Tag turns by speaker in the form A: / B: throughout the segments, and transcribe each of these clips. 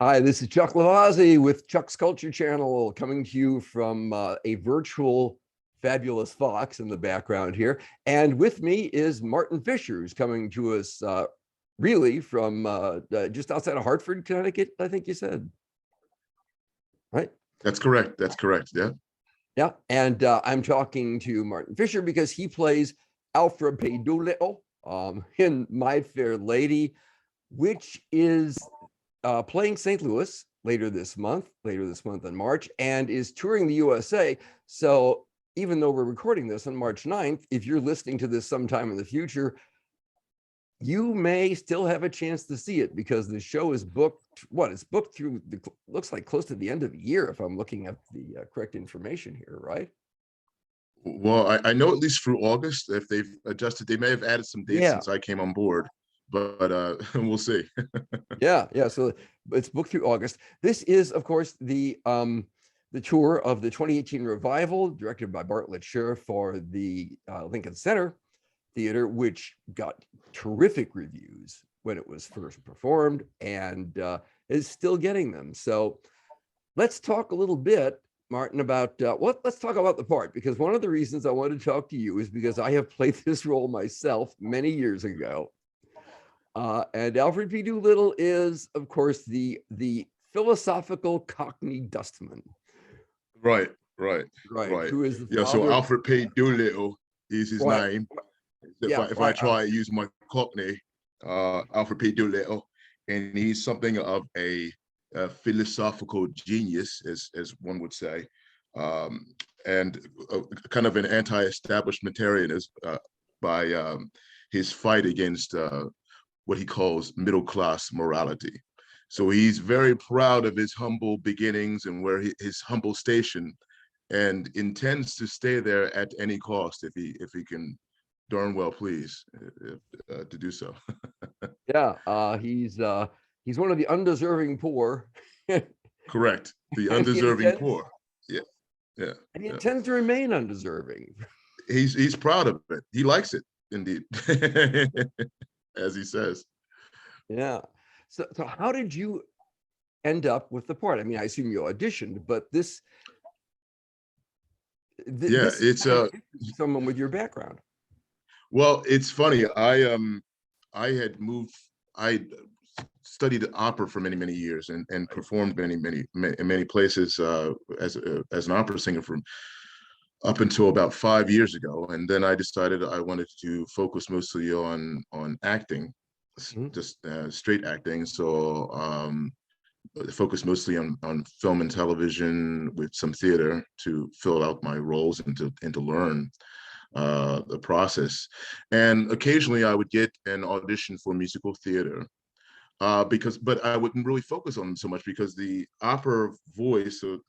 A: Hi, this is Chuck Lavazzi with Chuck's Culture Channel, coming to you from a virtual fabulous Fox in the background here. And with me is Martin Fisher, who's coming to us really from just outside of Hartford, Connecticut, I think you said, right?
B: That's correct. That's correct. Yeah.
A: Yeah. And I'm talking to Martin Fisher because he plays Alfred P. Doolittle in My Fair Lady, which is playing St. Louis later this month in March, and is touring the USA. So even though we're recording this on March 9th, if you're listening to this sometime in the future, you may still have a chance to see it because the show is booked. It's booked through looks like close to the end of the year, if I'm looking at the correct information here, right?
B: Well, I know at least through August. If they've adjusted, they may have added some dates
A: Yeah.
B: since I came on board, but we'll see.
A: Yeah. So it's booked through August. This is, of course, the tour of the 2018 revival, directed by Bartlett Sher for the Lincoln Center Theater, which got terrific reviews when it was first performed and is still getting them. So let's talk a little bit, Martin, about let's talk about the part, because one of the reasons I wanted to talk to you is because I have played this role myself many years ago. And Alfred P. Doolittle is, of course, the philosophical Cockney dustman.
B: Right.
A: Who is the
B: Yeah. So
A: father?
B: Alfred P. Doolittle is his name. If I try to use my Cockney, Alfred P. Doolittle, and he's something of a philosophical genius, as one would say, and kind of an anti-establishmentarian by his fight against what he calls middle-class morality. So he's very proud of his humble beginnings and his humble station, and intends to stay there at any cost if he can darn well please to do so.
A: Yeah, he's one of the undeserving poor.
B: Correct. The undeserving poor. Yeah.
A: And he intends to remain undeserving.
B: He's proud of it. He likes it, indeed, as he says.
A: Yeah. So how did you end up with the part? I mean, I assume you auditioned, but this
B: it's
A: someone with your background.
B: Well, it's funny. I had moved. I studied opera for many years and performed many places as an opera singer from up until about 5 years ago, and then I decided I wanted to focus mostly on acting, just straight acting. So focused mostly on film and television with some theater to fill out my roles and to learn the process. And occasionally I would get an audition for musical theater but I wouldn't really focus on them so much because the opera voice, so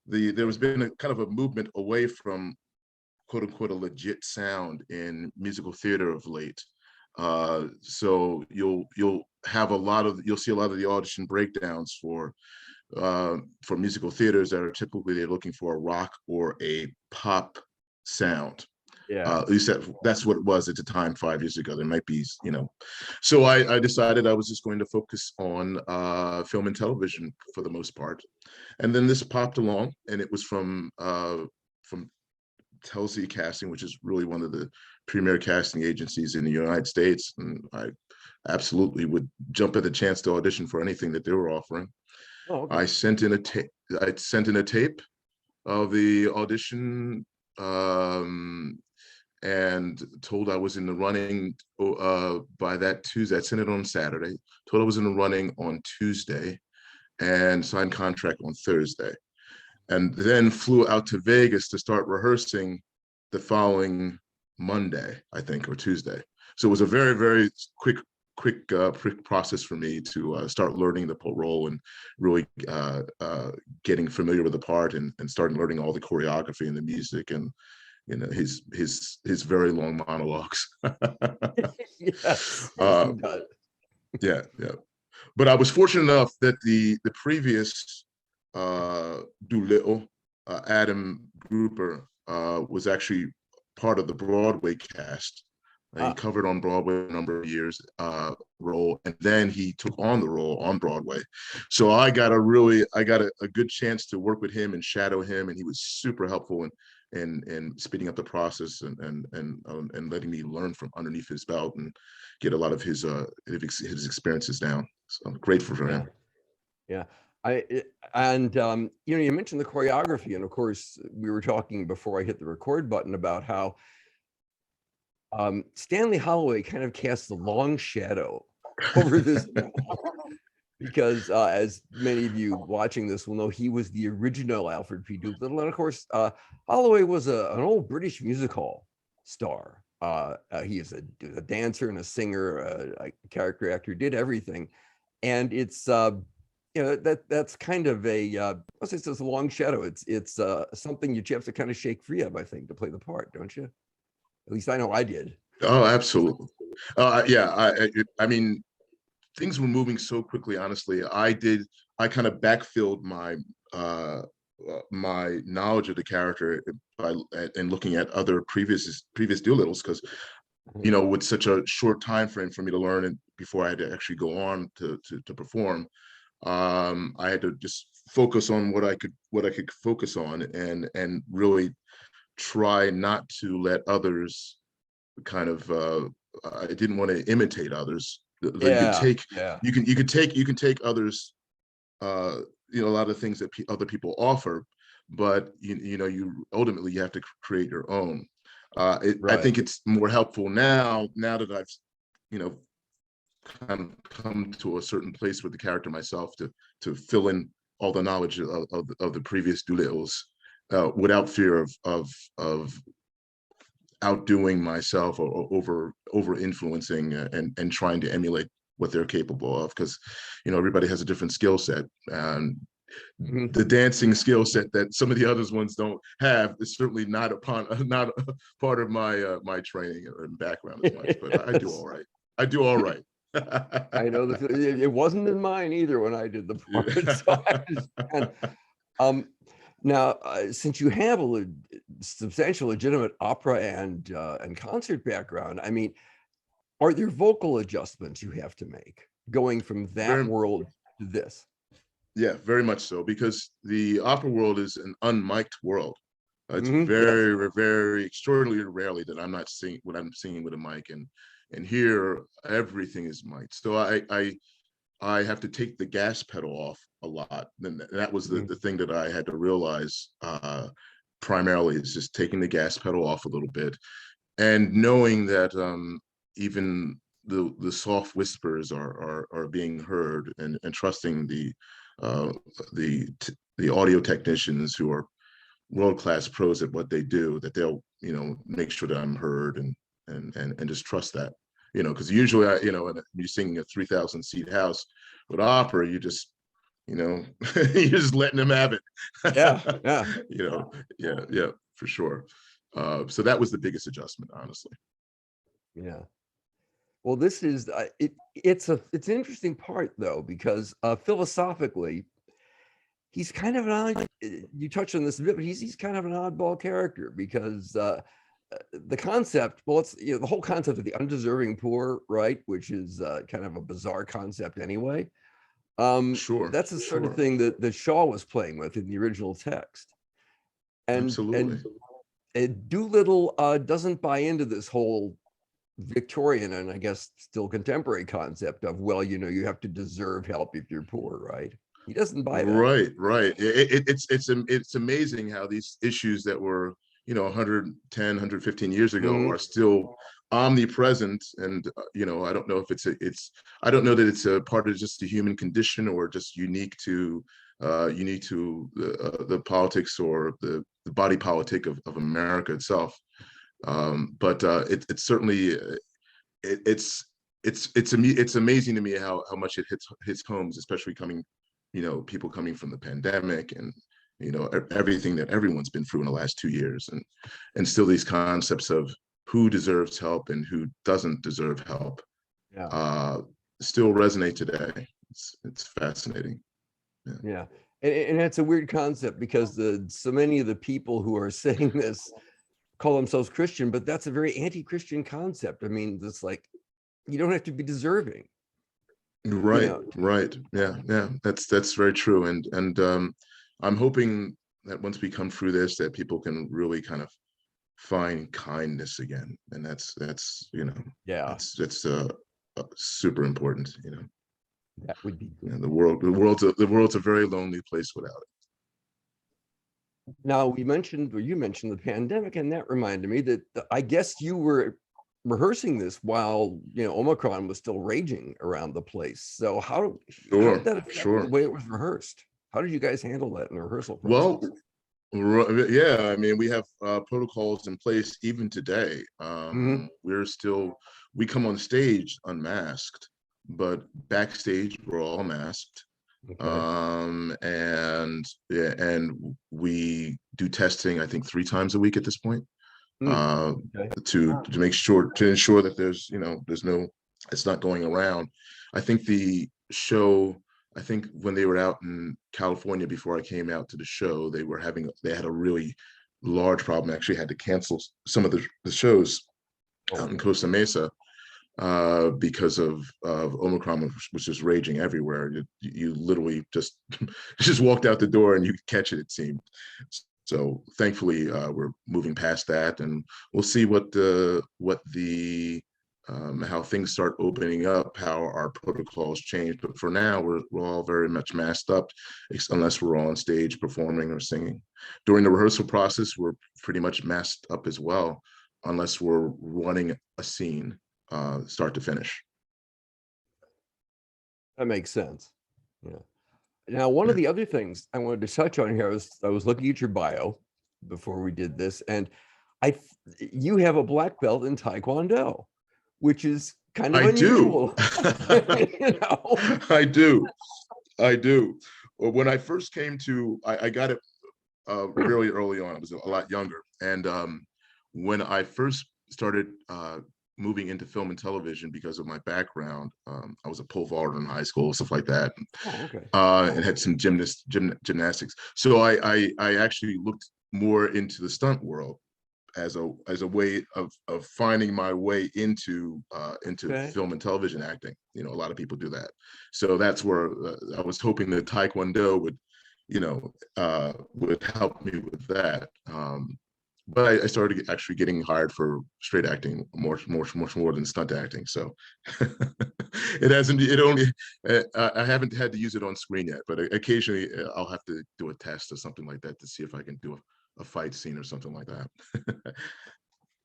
B: there has been a kind of a movement away from quote unquote a legit sound in musical theater of late. So you'll see a lot of the audition breakdowns for musical theaters that are typically they're looking for a rock or a pop sound.
A: Yeah.
B: At least that's what it was at the time 5 years ago. There might be, So I decided I was just going to focus on film and television for the most part. And then this popped along, and it was from Telsey Casting, which is really one of the premier casting agencies in the United States. And I absolutely would jump at the chance to audition for anything that they were offering.
A: Oh, okay.
B: I sent in a tape of the audition, and told I was in the running by that Tuesday. I sent it on Saturday, told I was in the running on Tuesday, and signed contract on Thursday. And then flew out to Vegas to start rehearsing the following Monday, I think, or Tuesday. So it was a very, very quick process for me to start learning the role and really getting familiar with the part and starting learning all the choreography and the music and his very long monologues.
A: Yes, he does.
B: Yeah. But I was fortunate enough that the previous Doolittle, Adam Grouper, was actually part of the Broadway cast He covered on Broadway a number of years, role, and then he took on the role on Broadway. So I got a good chance to work with him and shadow him, and he was super helpful in speeding up the process and letting me learn from underneath his belt and get a lot of his experiences down. So I'm grateful for him.
A: Yeah. You mentioned the choreography, and of course we were talking before I hit the record button about how Stanley Holloway kind of casts a long shadow over this because as many of you watching this will know, he was the original Alfred P. Doolittle, and of course Holloway was an old British music hall star. He is a dancer and a singer, a character actor, did everything, and it's that's kind of it's a long shadow. It's something you have to kind of shake free of, I think, to play the part, don't you? At least I know I did.
B: Oh, absolutely. Yeah, I mean, things were moving so quickly. Honestly, I kind of backfilled my knowledge of the character and looking at other previous Doolittles, because with such a short time frame for me to learn and before I had to actually go on to perform, I had to just focus on what I could focus on and really try not to let others kind of I didn't want to imitate others. You can take others, a lot of things that other people offer, but you ultimately you have to create your own. Right. I think it's more helpful now that I've kind of come to a certain place with the character myself to fill in all the knowledge of the previous Doolittles without fear of outdoing myself or over influencing and trying to emulate what they're capable of, because everybody has a different skill set, and the dancing skill set that some of the others ones don't have is certainly not a part of my training and background as much, but I do all right.
A: I know it wasn't in mine either when I did the part. So now, since you have a substantial legitimate opera and concert background, I mean, are there vocal adjustments you have to make going from that world to this?
B: Yeah, very much so, because the opera world is an unmiked world. It's very, very extraordinarily rarely that I'm not singing when I'm singing with a mic, and here everything is mic'd. So I have to take the gas pedal off a lot. And that was the thing that I had to realize primarily, is just taking the gas pedal off a little bit, and knowing that even the soft whispers are being heard, and trusting the audio technicians who are world-class pros at what they do, that they'll make sure that I'm heard, and just trust that. Because usually when you're singing a 3,000 seat house with opera, you just you're just letting them have it. Yeah, for sure. So that was the biggest adjustment, honestly.
A: Yeah. Well, this is it's an interesting part, though, because philosophically, he's kind of you touched on this a bit, but he's kind of an oddball character, because the concept, well, it's the whole concept of the undeserving poor, right, which is kind of a bizarre concept anyway.
B: Sure.
A: That's the sort of thing that Shaw was playing with in the original text. And Doolittle doesn't buy into this whole Victorian and I guess still contemporary concept of, well, you have to deserve help if you're poor, right? He doesn't buy that.
B: Right. It's amazing how these issues that were 110, 115 years ago are still omnipresent, and I don't know if I don't know that it's a part of just the human condition, or just unique to the politics or the body politic of America itself. But it's certainly it's amazing to me how much it hits homes, especially people coming from the pandemic, and everything that everyone's been through in the last 2 years, and still these concepts of who deserves help and who doesn't deserve help still resonate today. It's fascinating.
A: Yeah. And it's a weird concept, because so many of the people who are saying this call themselves Christian, but that's a very anti-Christian concept. I mean, it's like, you don't have to be deserving.
B: Right, right. Yeah, yeah. That's very true. And I'm hoping that once we come through this, that people can really kind of find kindness again. And that's
A: Yeah,
B: that's super important.
A: that would be good.
B: And the world's a very lonely place without it.
A: Now, you mentioned the pandemic, and that reminded me that I guess you were rehearsing this while Omicron was still raging around the place. So how did that affect
B: Sure.
A: the way it was rehearsed? How did you guys handle that in the rehearsal
B: Well,
A: process?
B: yeah, I mean, we have protocols in place even today.
A: Mhm.
B: We come on stage unmasked, but backstage we're all masked.
A: Okay.
B: And yeah, and we do testing, I think 3 times a week at this point,
A: Okay.
B: to ensure that it's not going around. I think the show, I think when they were out in California before I came out to the show, they had a really large problem. Actually had to cancel some of the shows out in Costa Mesa because of Omicron, which is raging everywhere. You literally just just walked out the door and you could catch it, it seemed. So thankfully, we're moving past that, and we'll see how things start opening up, how our protocols change. But for now, we're all very much masked up, unless we're on stage performing or singing. During the rehearsal process, we're pretty much masked up as well, unless we're running a scene, start to finish.
A: That makes sense. Yeah. Now, one of
B: Yeah.
A: the other things I wanted to touch on here, I was looking at your bio before we did this, and you have a black belt in Taekwondo, which is kind of
B: I do.
A: unusual. You know?
B: I do. I do. Well, when I first came to, I got it really early on. I was a lot younger, and when I first started moving into film and television because of my background, I was a pole vaulter in high school, stuff like that,
A: Oh, okay.
B: and had some gymnastics. So I actually looked more into the stunt world as a way of finding my way into
A: Okay.
B: film and television acting. A lot of people do that. So that's where I was hoping that Taekwondo would help me with that. But I started actually getting hired for straight acting much more than stunt acting. So I haven't had to use it on screen yet, but occasionally I'll have to do a test or something like that to see if I can do a fight scene or something like that.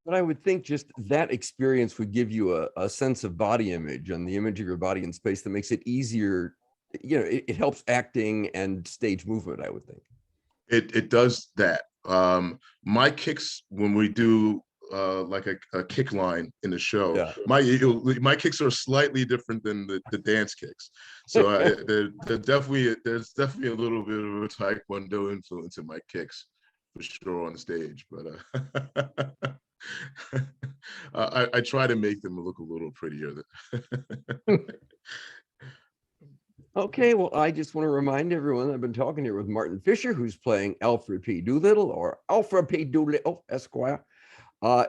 A: But I would think just that experience would give you a sense of body image and the image of your body in space that makes it easier. It helps acting and stage movement, I would think.
B: It does that. My kicks, when we do like a kick line in the show,
A: Yeah.
B: my kicks are slightly different than the dance kicks. So there's definitely a little bit of a Taekwondo influence in my kicks for sure on stage, but I try to make them look a little prettier.
A: Okay, well, I just want to remind everyone I've been talking here with Martin Fisher, who's playing Alfred P. Doolittle, or Alfred P. Doolittle, Esquire,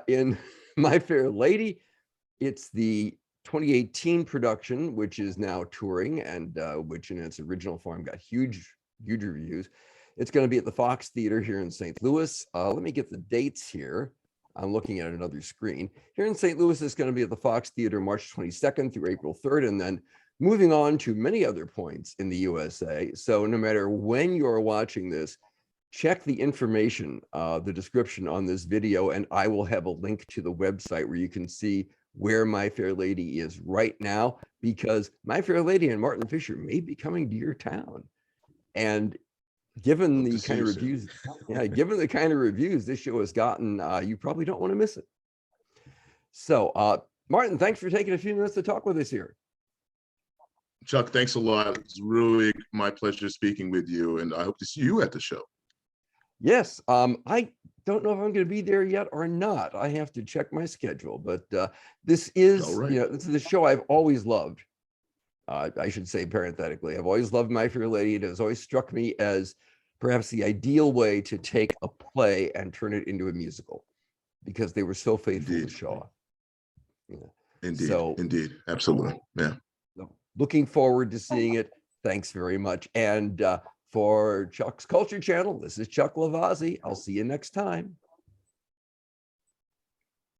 A: in My Fair Lady. It's the 2018 production, which is now touring, and which in its original form got huge reviews. It's going to be at the Fox Theater here in St. Louis. Let me get the dates here. I'm looking at another screen. Here in St. Louis, it's going to be at the Fox Theater March 22nd through April 3rd, and then moving on to many other points in the USA. So no matter when you're watching this, check the information, the description on this video, and I will have a link to the website where you can see where My Fair Lady is right now, because My Fair Lady and Martin Fisher may be coming to your town. And given the kind of reviews, given the kind of reviews this show has gotten, you probably don't want to miss it. So, Martin, thanks for taking a few minutes to talk with us here.
B: Chuck, thanks a lot. It's really my pleasure speaking with you, and I hope to see you at the show.
A: Yes, I don't know if I'm going to be there yet or not. I have to check my schedule, but this is, this is the show I've always loved. I should say parenthetically, I've always loved My Fair Lady. It has always struck me as perhaps the ideal way to take a play and turn it into a musical. because they were so faithful to
B: Indeed.
A: Shaw. Yeah.
B: Indeed.
A: So,
B: Indeed. Absolutely. Yeah.
A: so looking forward to seeing it. Thanks very much. And for Chuck's Culture Channel, this is Chuck Lavazzi. I'll see you next time.